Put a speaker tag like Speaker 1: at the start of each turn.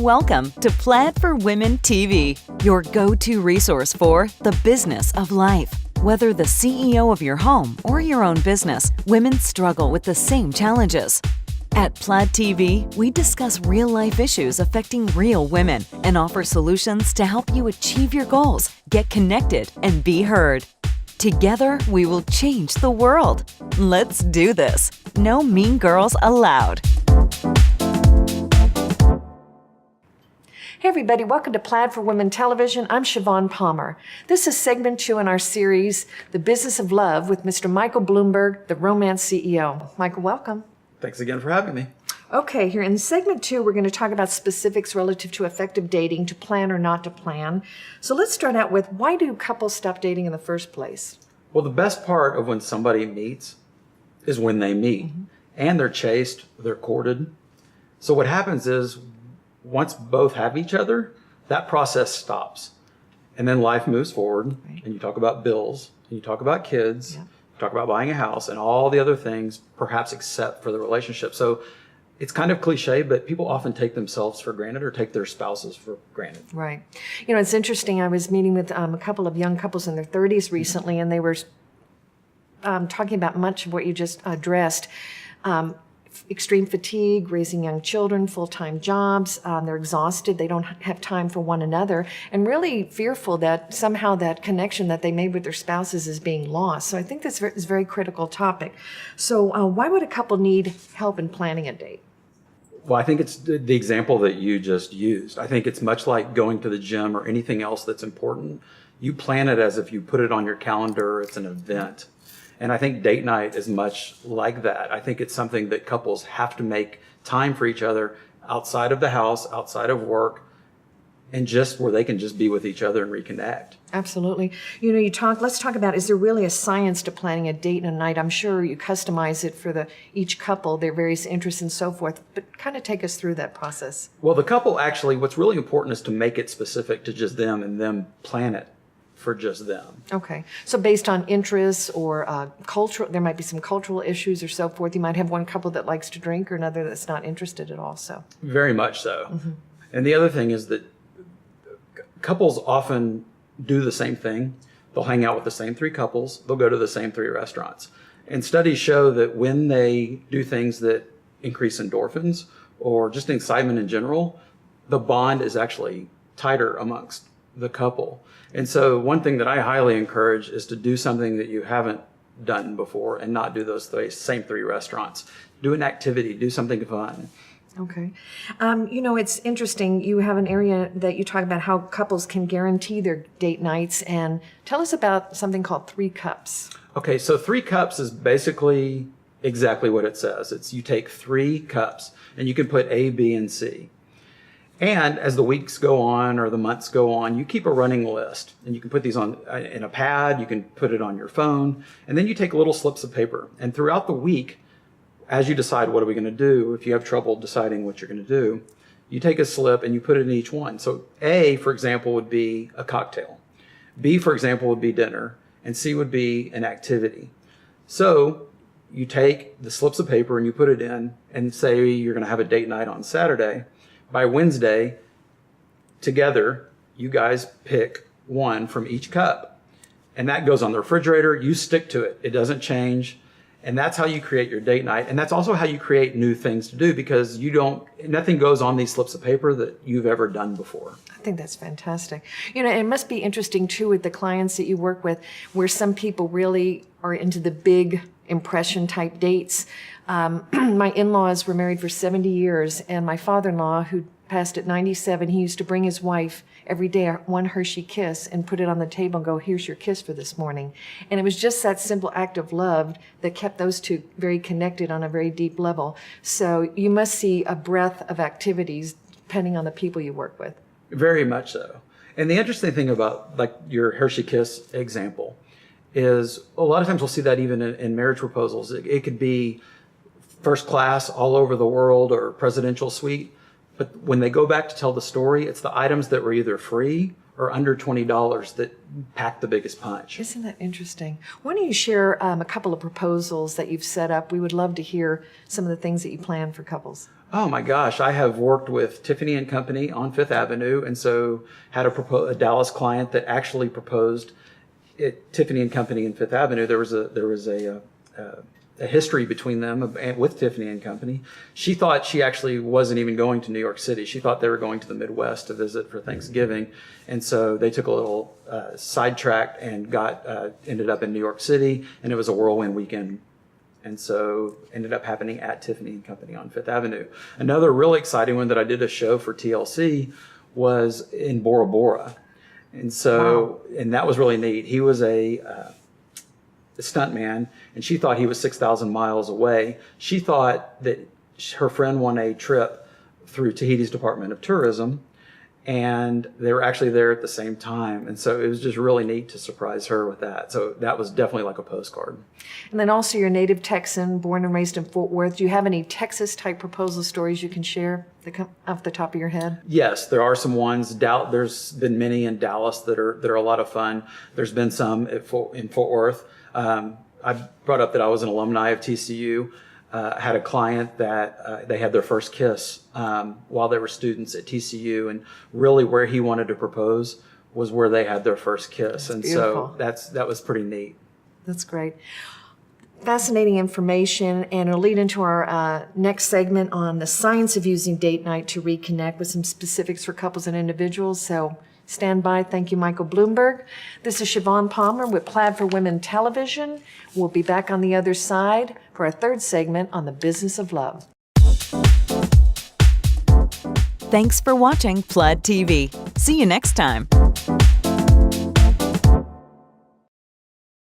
Speaker 1: Welcome to Plaid for Women TV, your go-to resource for the business of life. Whether the CEO of your home or your own business, women struggle with the same challenges. At Plaid TV, we discuss real-life issues affecting real women and offer solutions to help you achieve your goals, get connected, and be heard. Together, we will change the world. Let's do this. No mean girls allowed.
Speaker 2: Hey everybody, welcome to Plaid for Women Television. I'm Siobhan Palmer. This is segment 2 in our series, The Business of Love, with Mr. Michael Bloomberg, the romance CEO. Michael, welcome.
Speaker 3: Thanks again for having me.
Speaker 2: Okay, here in segment 2, we're going to talk about specifics relative to effective dating, to plan or not to plan. So let's start out with, why do couples stop dating in the first place?
Speaker 3: Well, the best part of when somebody meets is when they meet. And they're chased, they're courted. So what happens is, once both have each other, that process stops. And then life moves forward, and you talk about bills, and you talk about kids, you talk about buying a house, and all the other things, perhaps except for the relationship. So it's kind of cliche, but people often take themselves for granted or take their spouses for granted.
Speaker 2: Right. You know, it's interesting. I was meeting with a couple of young couples in their 30s recently, and they were talking about much of what you just addressed. Extreme fatigue, raising young children, full-time jobs. They're exhausted. They don't have time for one another, and really fearful that somehow that connection that they made with their spouses is being lost. So I think this is a very critical topic. So why would a couple need help in planning a date?
Speaker 3: Well, I think it's the example that you just used. I think it's much like going to the gym or anything else that's important. You plan it as if you put it on your calendar. It's an event. And I think date night is much like that. I think it's something that couples have to make time for each other outside of the house, outside of work, and just where they can just be with each other and reconnect.
Speaker 2: Absolutely. You know, let's talk about, is there really a science to planning a date and a night? I'm sure you customize it for each couple, their various interests and so forth, but kind of take us through that process.
Speaker 3: Well, the couple actually, what's really important is to make it specific to just them and them plan it for just them.
Speaker 2: Okay. So based on interests or cultural, there might be some cultural issues or so forth. You might have one couple that likes to drink or another that's not interested at all. So
Speaker 3: very much so. And the other thing is that couples often do the same thing. They'll hang out with the same 3 couples. They'll go to the same 3 restaurants. And studies show that when they do things that increase endorphins or just excitement in general, the bond is actually tighter amongst the couple. And so one thing that I highly encourage is to do something that you haven't done before and not do those same 3 restaurants. Do an activity, do something fun.
Speaker 2: Okay. You know, it's interesting. You have an area that you talk about how couples can guarantee their date nights. And tell us about something called 3 cups. Okay,
Speaker 3: so 3 cups is basically exactly what it says. It's you take 3 cups and you can put A, B, and C. And as the weeks go on or the months go on, you keep a running list. And you can put these on in a pad, you can put it on your phone, and then you take little slips of paper. And throughout the week, as you decide what are we going to do, if you have trouble deciding what you're going to do, you take a slip and you put it in each one. So A, for example, would be a cocktail. B, for example, would be dinner. And C would be an activity. So you take the slips of paper and you put it in and say you're going to have a date night on Saturday. By Wednesday, together, you guys pick one from each cup. And that goes on the refrigerator. You stick to it. It doesn't change. And that's how you create your date night. And that's also how you create new things to do, because nothing goes on these slips of paper that you've ever done before.
Speaker 2: I think that's fantastic. You know, it must be interesting too with the clients that you work with, where some people really are into the big impression type dates. My in-laws were married for 70 years, and my father-in-law, who passed at 97, he used to bring his wife every day one Hershey kiss and put it on the table and go, here's your kiss for this morning. And it was just that simple act of love that kept those 2 very connected on a very deep level. So you must see a breadth of activities depending on the people you work with.
Speaker 3: Very much so. And the interesting thing about like your Hershey kiss example is a lot of times we'll see that even in marriage proposals. It could be first class all over the world or presidential suite. But when they go back to tell the story, it's the items that were either free or under $20 that pack the biggest punch.
Speaker 2: Isn't that interesting? Why don't you share a couple of proposals that you've set up? We would love to hear some of the things that you plan for couples.
Speaker 3: Oh my gosh, I have worked with Tiffany and Company on Fifth Avenue, and so had a Dallas client that actually proposed at Tiffany and Company in Fifth Avenue. There was a history between them with Tiffany and Company. She thought she actually wasn't even going to New York City. She thought they were going to the Midwest to visit for Thanksgiving, and so they took a little sidetrack and ended up in New York City, and it was a whirlwind weekend. And so ended up happening at Tiffany and Company on Fifth Avenue. Another really exciting one that I did a show for TLC was in Bora Bora. And so, and that was really neat. He was a stuntman, and she thought he was 6,000 miles away. She thought that her friend won a trip through Tahiti's Department of Tourism, and they were actually there at the same time. And so it was just really neat to surprise her with that. So that was definitely like a postcard.
Speaker 2: And then also you're a native Texan, born and raised in Fort Worth. Do you have any Texas-type proposal stories you can share off the top of your head?
Speaker 3: Yes, there are some ones. There's been many in Dallas that are a lot of fun. There's been some in Fort Worth. I brought up that I was an alumni of TCU. Had a client that they had their first kiss while they were students at TCU, and really where he wanted to propose was where they had their first kiss.
Speaker 2: That's
Speaker 3: and
Speaker 2: beautiful.
Speaker 3: So that was pretty neat.
Speaker 2: That's great. Fascinating information, and it'll lead into our next segment on the science of using date night to reconnect with some specifics for couples and individuals. So stand by. Thank you, Michael Bloomberg. This is Siobhan Palmer with Plaid for Women Television. We'll be back on the other side for our third segment on the business of love.
Speaker 1: Thanks for watching Plaid TV. See you next time.